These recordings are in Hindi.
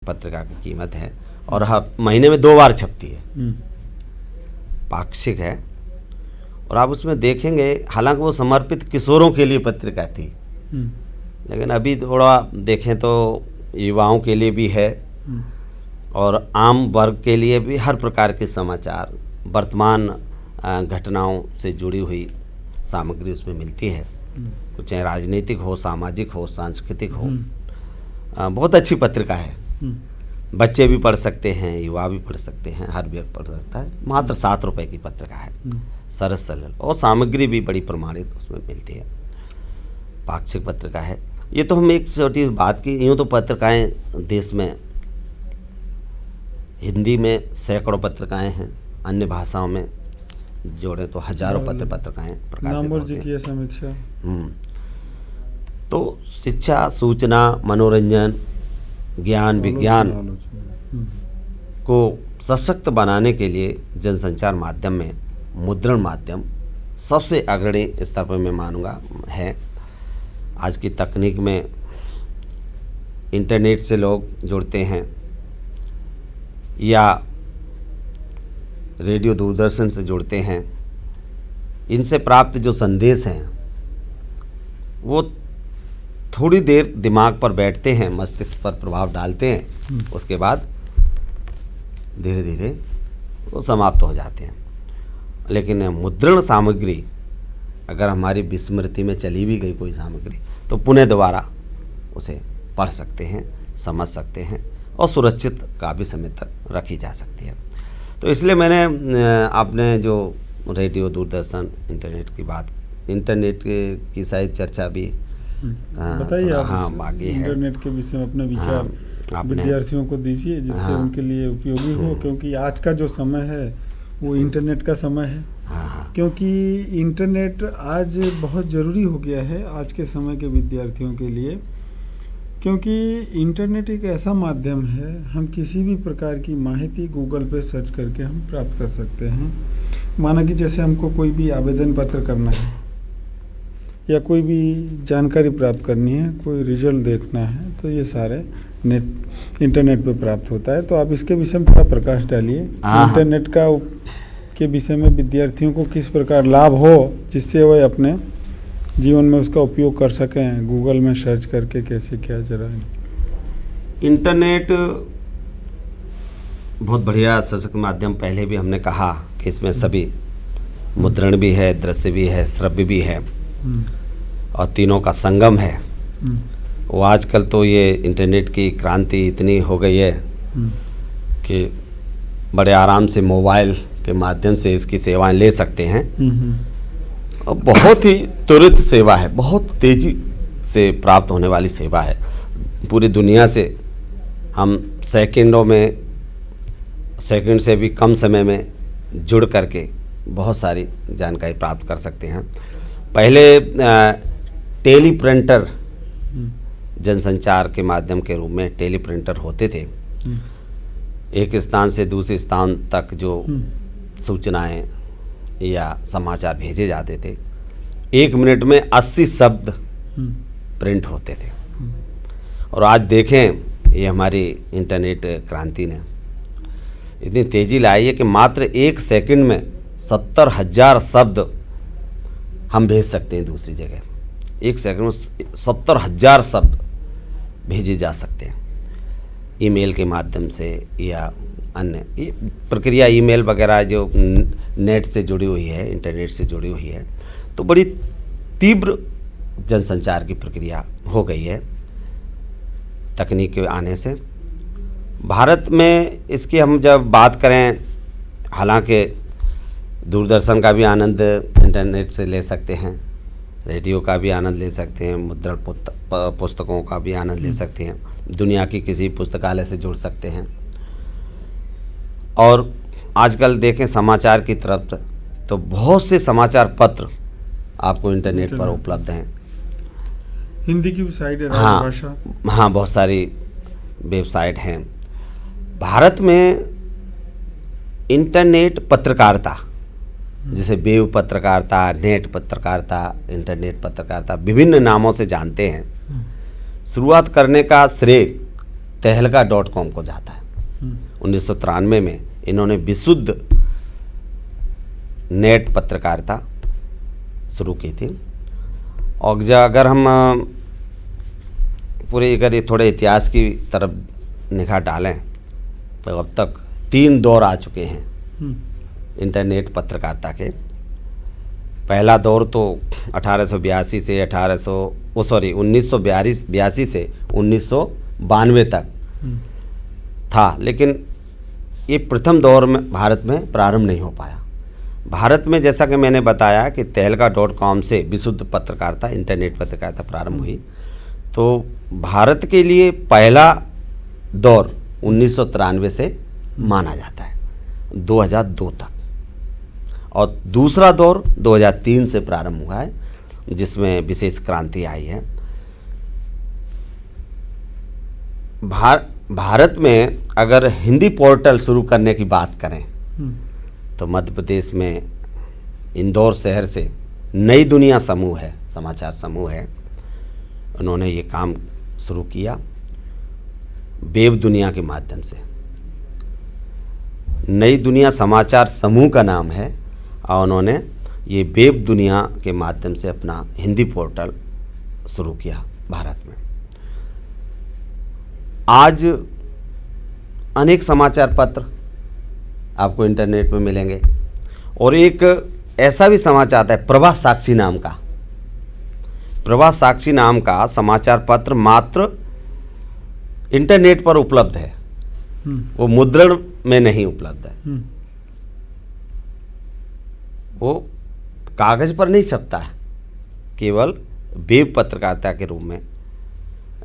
पत्रिका की कीमत है और महीने में 2 बार छपती है, पाक्षिक है। और आप उसमें देखेंगे, हालांकि वो समर्पित किशोरों के लिए पत्रिका थी, लेकिन अभी थोड़ा देखें तो युवाओं के लिए भी है और आम वर्ग के लिए भी हर प्रकार के समाचार, वर्तमान घटनाओं से जुड़ी हुई सामग्री उसमें मिलती है। तो चाहे राजनीतिक हो, सामाजिक हो, सांस्कृतिक हो, बहुत अच्छी पत्रिका है। बच्चे भी पढ़ सकते हैं, युवा भी पढ़ सकते हैं, हर व्यक्ति पढ़ सकता है। मात्र 7 रुपए की पत्रिका है, सरल सरल, और सामग्री भी बड़ी प्रमाणित उसमें मिलती है। पाक्षिक पत्रिका है। ये तो हम एक छोटी बात की, यूँ तो पत्रिकाएं देश में हिंदी में सैकड़ों पत्रिकाएं हैं, अन्य भाषाओं में जोड़े तो हजारों पत्रिकाएं प्रकाशित होती हैं। समीक्षा तो शिक्षा, सूचना, मनोरंजन, ज्ञान, विज्ञान को सशक्त बनाने के लिए जनसंचार माध्यम में मुद्रण माध्यम सबसे अग्रणी स्तर पर मैं मानूंगा है। आज की तकनीक में इंटरनेट से लोग जुड़ते हैं या रेडियो दूरदर्शन से जुड़ते हैं, इनसे प्राप्त जो संदेश हैं वो थोड़ी देर दिमाग पर बैठते हैं, मस्तिष्क पर प्रभाव डालते हैं, उसके बाद धीरे धीरे वो समाप्त हो जाते हैं। लेकिन मुद्रण सामग्री अगर हमारी विस्मृति में चली भी गई कोई सामग्री, तो पुनः दोबारा उसे पढ़ सकते हैं, समझ सकते हैं और सुरक्षित काफ़ी समय तक रखी जा सकती है। तो इसलिए मैंने आपने जो रेडियो, दूरदर्शन, इंटरनेट की बात, इंटरनेट की शायद चर्चा भी बताइए आप। हाँ, आगे है। इंटरनेट के विषय में अपने विचार विद्यार्थियों को दीजिए, जिससे उनके लिए उपयोगी हो, क्योंकि आज का जो समय है वो इंटरनेट का समय है। क्योंकि इंटरनेट आज बहुत ज़रूरी हो गया है आज के समय के विद्यार्थियों के लिए, क्योंकि इंटरनेट एक ऐसा माध्यम है, हम किसी भी प्रकार की माहिती गूगल पे सर्च करके हम प्राप्त कर सकते हैं। माना कि जैसे हमको कोई भी आवेदन पत्र करना है या कोई भी जानकारी प्राप्त करनी है, कोई रिजल्ट देखना है, तो ये सारे इंटरनेट पे प्राप्त होता है। तो आप इसके विषय में थोड़ा प्रकाश डालिए, इंटरनेट के विषय में विद्यार्थियों को किस प्रकार लाभ हो, जिससे वह अपने जीवन में उसका उपयोग कर सकें, गूगल में सर्च करके कैसे क्या जरा। इंटरनेट बहुत बढ़िया सशक्त माध्यम, पहले भी हमने कहा कि इसमें सभी मुद्रण भी है, दृश्य भी है, श्रव्य भी है और तीनों का संगम है। वो आजकल तो ये इंटरनेट की क्रांति इतनी हो गई है कि बड़े आराम से मोबाइल के माध्यम से इसकी सेवाएं ले सकते हैं और बहुत ही त्वरित सेवा है, बहुत तेज़ी से प्राप्त होने वाली सेवा है। पूरी दुनिया से हम सेकंड से भी कम समय में जुड़ करके बहुत सारी जानकारी प्राप्त कर सकते हैं। पहले टेलीप्रिंटर, जनसंचार के माध्यम के रूप में टेलीप्रिंटर होते थे। एक स्थान से दूसरे स्थान तक जो सूचनाएं या समाचार भेजे जाते थे, 1 मिनट में 80 शब्द प्रिंट होते थे। और आज देखें, ये हमारी इंटरनेट क्रांति ने इतनी तेज़ी लाई है कि मात्र 1 सेकंड में 70,000 शब्द हम भेज सकते हैं दूसरी जगह। 1 सेकंड में 70,000 शब्द भेजे जा सकते हैं ईमेल के माध्यम से या अन्य ये प्रक्रिया, ईमेल वगैरह जो नेट से जुड़ी हुई है, इंटरनेट से जुड़ी हुई है, तो बड़ी तीव्र जनसंचार की प्रक्रिया हो गई है तकनीक के आने से। भारत में इसकी हम जब बात करें, हालांकि दूरदर्शन का भी आनंद इंटरनेट से ले सकते हैं, रेडियो का भी आनंद ले सकते हैं, मुद्रण पुस्तकों का भी आनंद ले सकते हैं, दुनिया की किसी पुस्तकालय से जुड़ सकते हैं। और आजकल देखें समाचार की तरफ, तो बहुत से समाचार पत्र आपको इंटरनेट पर उपलब्ध हैं। हिंदी की वेबसाइट है, भाषा, हाँ, बहुत सारी वेबसाइट हैं। भारत में इंटरनेट पत्रकारिता, जैसे वेब पत्रकारिता, नेट पत्रकारिता, इंटरनेट पत्रकारिता, विभिन्न नामों से जानते हैं। शुरुआत करने का श्रेय tehelka.com को जाता है। 1993 में इन्होंने विशुद्ध नेट पत्रकारिता शुरू की थी। और अगर हम पूरे अगर ये थोड़े इतिहास की तरफ निगाह डालें तो अब तक 3 दौर आ चुके हैं इंटरनेट पत्रकारिता के। पहला दौर तो 1882 से 1982 से 1992 तक था, लेकिन ये प्रथम दौर में भारत में प्रारंभ नहीं हो पाया। भारत में जैसा कि मैंने बताया कि tehelka.com से विशुद्ध पत्रकारिता, इंटरनेट पत्रकारिता प्रारंभ हुई, तो भारत के लिए पहला दौर 1993 से माना जाता है 2002 तक, और दूसरा दौर 2003 से प्रारंभ हुआ है, जिसमें विशेष क्रांति आई है। भारत में अगर हिंदी पोर्टल शुरू करने की बात करें तो मध्य प्रदेश में इंदौर शहर से नई दुनिया समूह है, समाचार समूह है, उन्होंने ये काम शुरू किया वेब दुनिया के माध्यम से। नई दुनिया समाचार समूह का नाम है, और उन्होंने ये वेब दुनिया के माध्यम से अपना हिंदी पोर्टल शुरू किया भारत में। आज अनेक समाचार पत्र आपको इंटरनेट में मिलेंगे, और एक ऐसा भी समाचार आता है प्रवाह साक्षी नाम का। प्रवाह साक्षी नाम का समाचार पत्र मात्र इंटरनेट पर उपलब्ध है, वो मुद्रण में नहीं उपलब्ध है, वो कागज पर नहीं छपता है, केवल वेब पत्रकारिता के रूप में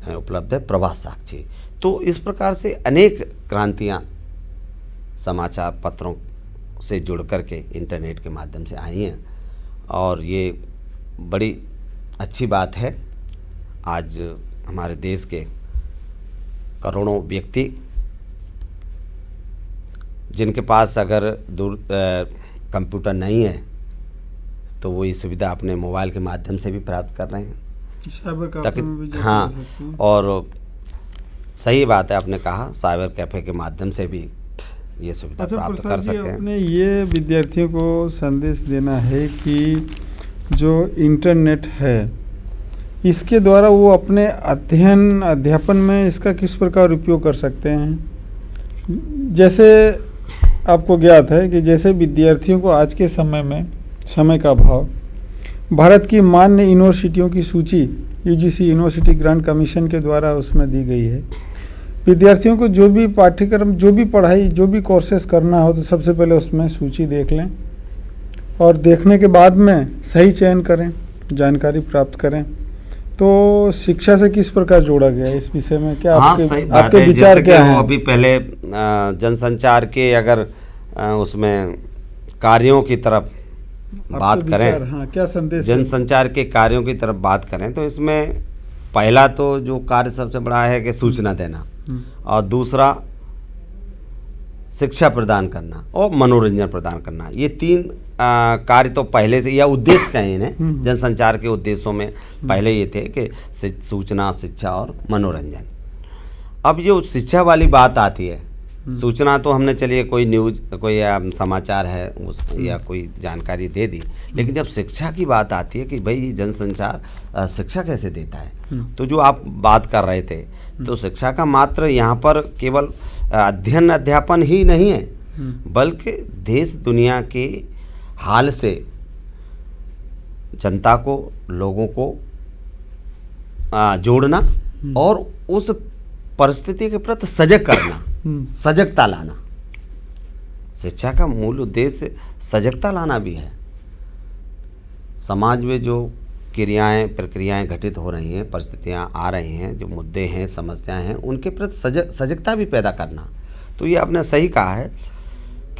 उपलब्ध है प्रवाह साक्षी। तो इस प्रकार से अनेक क्रांतियां समाचार पत्रों से जुड़ कर के इंटरनेट के माध्यम से आई हैं, और ये बड़ी अच्छी बात है। आज हमारे देश के करोड़ों व्यक्ति जिनके पास अगर कंप्यूटर नहीं है तो वो ये सुविधा अपने मोबाइल के माध्यम से भी प्राप्त कर रहे हैं, साइबर कैफे में भी हाँ, और सही बात है आपने कहा, साइबर कैफे के माध्यम से भी ये सुविधा प्राप्त कर सकते हैं। अपने ये विद्यार्थियों को संदेश देना है कि जो इंटरनेट है इसके द्वारा वो अपने अध्यापन में इसका किस प्रकार उपयोग कर सकते हैं। जैसे आपको ज्ञात है कि जैसे विद्यार्थियों को आज के समय में समय का अभाव, भारत की मान्य यूनिवर्सिटियों की सूची यूजीसी यूनिवर्सिटी ग्रांट कमीशन के द्वारा उसमें दी गई है। विद्यार्थियों को जो भी पाठ्यक्रम, जो भी पढ़ाई, जो भी कोर्सेस करना हो तो सबसे पहले उसमें सूची देख लें, और देखने के बाद में सही चयन करें, जानकारी प्राप्त करें। तो शिक्षा से किस प्रकार जोड़ा गया है इस विषय में, क्या आपके विचार क्या हैं? अभी पहले जनसंचार के अगर उसमें कार्यों की तरफ बात करें, हाँ, क्या संदेश जनसंचार के कार्यों की तरफ बात करें तो इसमें पहला तो जो कार्य सबसे बड़ा है कि सूचना देना, और दूसरा शिक्षा प्रदान करना और मनोरंजन प्रदान करना। ये 3 कार्य तो पहले से, या उद्देश्य कहें इन्हें, जनसंचार के उद्देश्यों में पहले ये थे कि सूचना, शिक्षा और मनोरंजन। अब जो शिक्षा वाली बात आती है, सूचना तो हमने चलिए कोई न्यूज़, कोई समाचार है या कोई जानकारी दे दी, लेकिन जब शिक्षा की बात आती है कि भाई जनसंचार शिक्षा कैसे देता है, तो जो आप बात कर रहे थे, तो शिक्षा का मात्र यहाँ पर केवल अध्ययन अध्यापन ही नहीं है, बल्कि देश दुनिया के हाल से जनता को, लोगों को जोड़ना और उस परिस्थिति के प्रति सजग करना, सजगता लाना। शिक्षा का मूल उद्देश्य सजगता लाना भी है। समाज में जो क्रियाएं, प्रक्रियाएं घटित हो रही हैं, परिस्थितियां आ रही हैं, जो मुद्दे हैं, समस्याएं हैं, उनके प्रति सजगता भी पैदा करना। तो ये आपने सही कहा है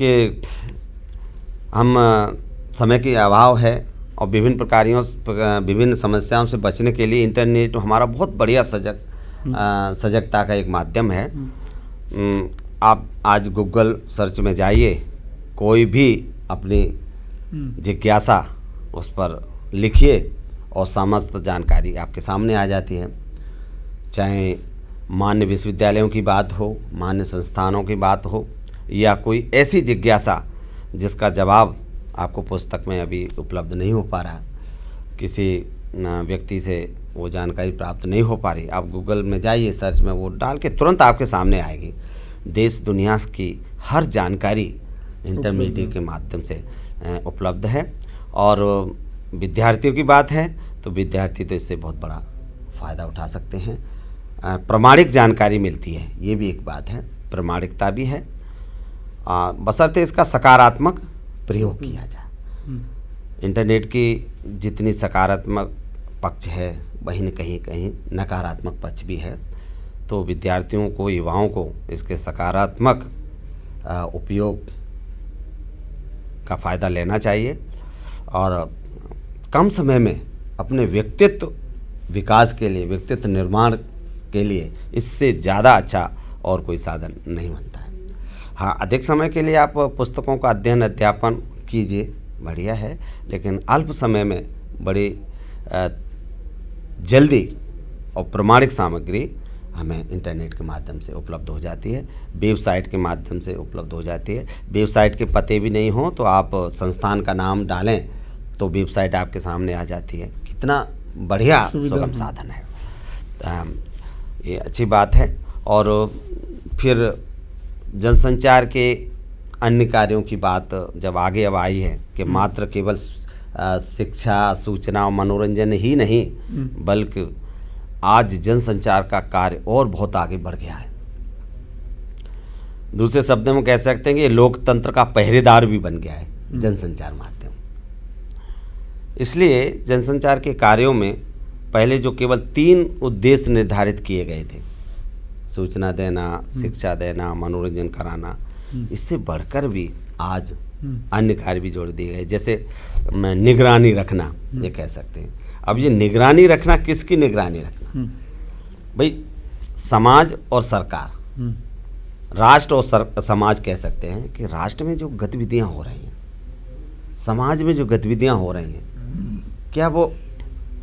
कि हम समय की अभाव है और विभिन्न समस्याओं से बचने के लिए इंटरनेट हमारा बहुत बढ़िया सजगता का एक माध्यम है। आप आज गूगल सर्च में जाइए, कोई भी अपनी जिज्ञासा उस पर लिखिए और समस्त जानकारी आपके सामने आ जाती है। चाहे मान्य विश्वविद्यालयों की बात हो, मान्य संस्थानों की बात हो, या कोई ऐसी जिज्ञासा जिसका जवाब आपको पुस्तक में अभी उपलब्ध नहीं हो पा रहा, किसी व्यक्ति से वो जानकारी प्राप्त नहीं हो पा रही, आप गूगल में जाइए, सर्च में वो डाल के तुरंत आपके सामने आएगी। देश दुनिया की हर जानकारी इंटरमीडिएट के माध्यम से उपलब्ध है। और विद्यार्थियों की बात है तो विद्यार्थी तो इससे बहुत बड़ा फ़ायदा उठा सकते हैं। प्रामाणिक जानकारी मिलती है, ये भी एक बात है, प्रामाणिकता भी है, बशर्ते इसका सकारात्मक प्रयोग किया जाए। इंटरनेट की जितनी सकारात्मक पक्ष है वहीं न कहीं नकारात्मक पक्ष भी है। तो विद्यार्थियों को, युवाओं को इसके सकारात्मक उपयोग का फ़ायदा लेना चाहिए और कम समय में अपने व्यक्तित्व विकास के लिए, व्यक्तित्व निर्माण के लिए इससे ज़्यादा अच्छा और कोई साधन नहीं बनता है। हाँ, अधिक समय के लिए आप पुस्तकों का अध्ययन अध्यापन कीजिए, बढ़िया है, लेकिन अल्प समय में बड़ी जल्दी और प्रामाणिक सामग्री हमें इंटरनेट के माध्यम से उपलब्ध हो जाती है, वेबसाइट के माध्यम से उपलब्ध हो जाती है। वेबसाइट के पते भी नहीं हो तो आप संस्थान का नाम डालें तो वेबसाइट आपके सामने आ जाती है। कितना बढ़िया सुगम साधन है, ये अच्छी बात है। और फिर जनसंचार के अन्य कार्यों की बात जब आगे अब आई है कि मात्र केवल शिक्षा, सूचना और मनोरंजन ही नहीं, बल्कि आज जनसंचार का कार्य और बहुत आगे बढ़ गया है। दूसरे शब्दों में कह सकते हैं कि लोकतंत्र का पहरेदार भी बन गया है जनसंचार माध्यम। इसलिए जनसंचार के कार्यों में पहले जो केवल 3 उद्देश्य निर्धारित किए गए थे, सूचना देना, शिक्षा देना, मनोरंजन कराना, इससे बढ़कर भी आज अन्य कार्य भी जोड़ दिए गए, जैसे निगरानी रखना, ये कह सकते हैं। अब ये निगरानी रखना, किसकी निगरानी रखना? भाई समाज और सरकार, राष्ट्र और समाज कह सकते हैं कि राष्ट्र में जो गतिविधियां हो रही हैं, समाज में जो गतिविधियां हो रही हैं, क्या वो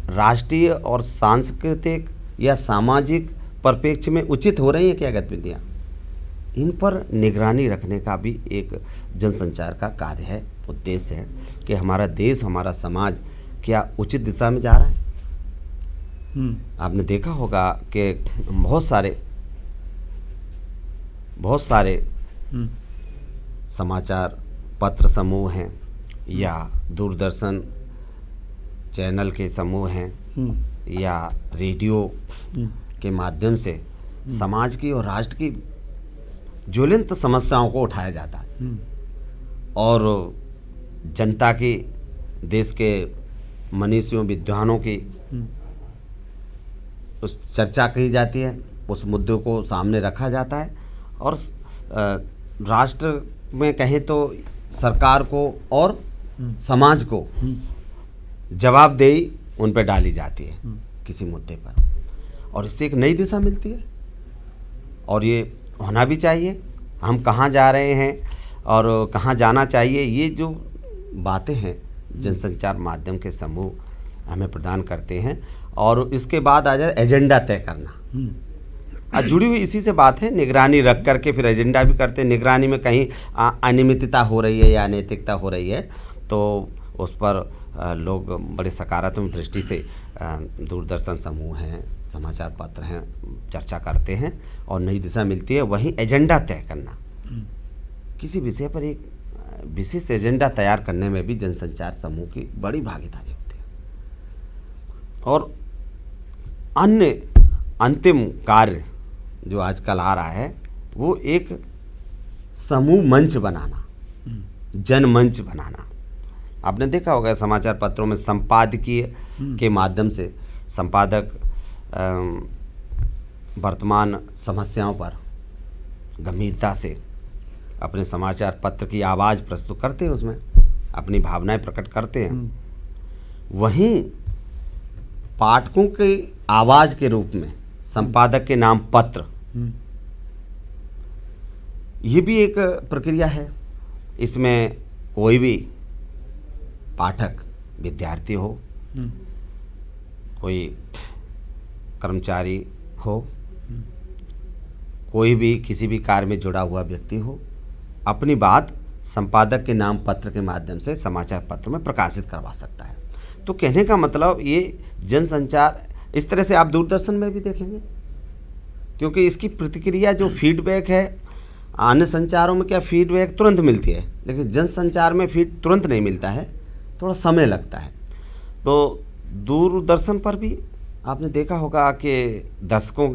राष्ट्रीय और सांस्कृतिक या सामाजिक परिप्रेक्ष्य में उचित हो रही हैं क्या गतिविधियां? इन पर निगरानी रखने का भी एक जनसंचार का कार्य है, उद्देश्य है कि हमारा देश, हमारा समाज क्या उचित दिशा में जा रहा है। आपने देखा होगा कि बहुत सारे समाचार पत्र समूह हैं या दूरदर्शन चैनल के समूह हैं या रेडियो के माध्यम से समाज की और राष्ट्र की ज्वलंत समस्याओं को उठाया जाता है और जनता की, देश के मनीषियों, विद्वानों की उस चर्चा की जाती है, उस मुद्दों को सामने रखा जाता है और राष्ट्र में कहें तो सरकार को और समाज को जवाबदेही उन पर डाली जाती है किसी मुद्दे पर, और इससे एक नई दिशा मिलती है। और ये होना भी चाहिए। हम कहाँ जा रहे हैं और कहाँ जाना चाहिए, ये जो बातें हैं जनसंचार माध्यम के समूह हमें प्रदान करते हैं। और इसके बाद आ जाए एजेंडा तय करना। जुड़ी हुई इसी से बात है, निगरानी रख करके फिर एजेंडा भी करते हैं। निगरानी में कहीं अनियमितता हो रही है या अनैतिकता हो रही है तो उस पर लोग बड़े सकारात्मक दृष्टि से दूरदर्शन समूह हैं, समाचार पत्र हैं, चर्चा करते हैं और नई दिशा मिलती है। वहीं एजेंडा तय करना, किसी विषय पर एक विशेष एजेंडा तैयार करने में भी जनसंचार समूह की बड़ी भागीदारी होती है। और अन्य अंतिम कार्य जो आजकल आ रहा है वो एक समूह मंच बनाना, जनमंच बनाना। आपने देखा होगा समाचार पत्रों में संपादकीय के माध्यम से संपादक वर्तमान समस्याओं पर गंभीरता से अपने समाचार पत्र की आवाज़ प्रस्तुत करते हैं, उसमें अपनी भावनाएं प्रकट करते हैं। वहीं पाठकों की आवाज़ के रूप में संपादक के नाम पत्र, ये भी एक प्रक्रिया है। इसमें कोई भी पाठक, विद्यार्थी हो, कोई कर्मचारी हो कोई भी किसी भी कार्य में जुड़ा हुआ व्यक्ति हो, अपनी बात संपादक के नाम पत्र के माध्यम से समाचार पत्र में प्रकाशित करवा सकता है। तो कहने का मतलब ये जनसंचार इस तरह से आप दूरदर्शन में भी देखेंगे, क्योंकि इसकी प्रतिक्रिया जो फीडबैक है, अन्य संचारों में क्या फीडबैक तुरंत मिलती है, लेकिन जनसंचार में फीड तुरंत नहीं मिलता है, थोड़ा समय लगता है। तो दूरदर्शन पर भी आपने देखा होगा कि दर्शकों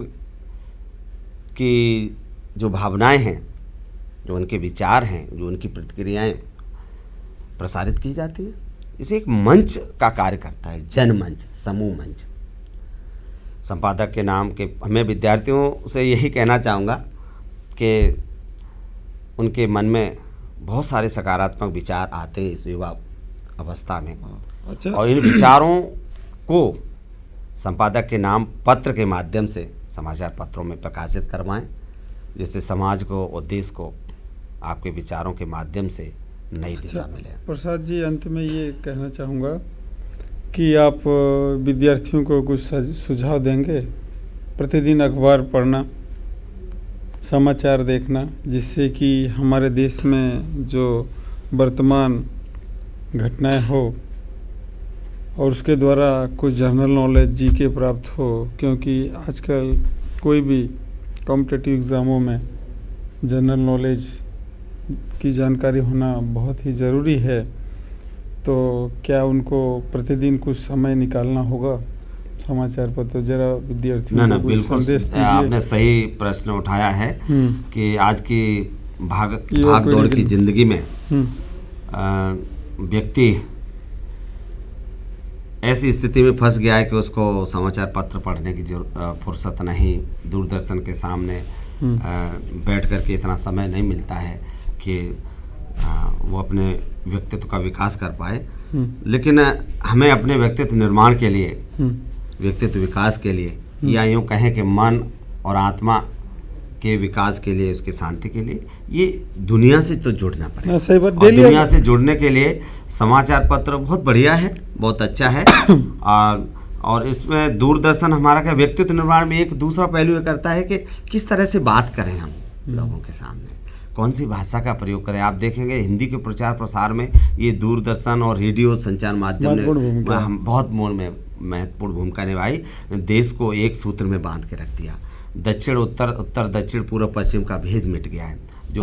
की जो भावनाएं हैं, जो उनके विचार हैं, जो उनकी प्रतिक्रियाएं प्रसारित की जाती है। इसे एक मंच का कार्य करता है, जनमंच, समूह मंच। संपादक के नाम के मैं विद्यार्थियों से यही कहना चाहूँगा कि उनके मन में बहुत सारे सकारात्मक विचार आते हैं इस युवा अवस्था में। अच्छा। और इन विचारों को संपादक के नाम पत्र के माध्यम से समाचार पत्रों में प्रकाशित करवाएं, जिससे समाज को और देश को आपके विचारों के माध्यम से नई दिशा मिले। प्रसाद जी, अंत में ये कहना चाहूँगा कि आप विद्यार्थियों को कुछ सुझाव देंगे? प्रतिदिन अखबार पढ़ना, समाचार देखना, जिससे कि हमारे देश में जो वर्तमान घटनाएं हो और उसके द्वारा कुछ जनरल नॉलेज जीके प्राप्त हो, क्योंकि आजकल कोई भी कॉम्पिटिटिव एग्ज़ामों में जनरल नॉलेज की जानकारी होना बहुत ही ज़रूरी है। तो क्या उनको प्रतिदिन कुछ समय निकालना होगा समाचार पत्र? जरा विद्यार्थियों को कुछ संदेश दीजिए। आपने सही प्रश्न उठाया है कि आज की भाग दौड़ की जिंदगी में व्यक्ति ऐसी स्थिति में फंस गया है कि उसको समाचार पत्र पढ़ने की फुर्सत नहीं, दूरदर्शन के सामने बैठ करके इतना समय नहीं मिलता है कि वो अपने व्यक्तित्व का विकास कर पाए। लेकिन हमें अपने व्यक्तित्व निर्माण के लिए, व्यक्तित्व विकास के लिए, या यूँ कहें कि मन और आत्मा के विकास के लिए, उसकी शांति के लिए, ये दुनिया से तो जुड़ना पड़ेगा। सही बात। और दुनिया से जुड़ने के लिए समाचार पत्र बहुत बढ़िया है, बहुत अच्छा है। और इसमें दूरदर्शन हमारा क्या व्यक्तित्व निर्माण में एक दूसरा पहलू ये करता है कि किस तरह से बात करें हम लोगों के सामने, कौन सी भाषा का प्रयोग करें। आप देखेंगे हिंदी के प्रचार प्रसार में ये दूरदर्शन और रेडियो संचार माध्यम ने बहुत महत्वपूर्ण भूमिका निभाई। देश को एक सूत्र में बांध के रख दिया। दक्षिण उत्तर, उत्तर दक्षिण, पूर्व पश्चिम का भेद मिट गया है।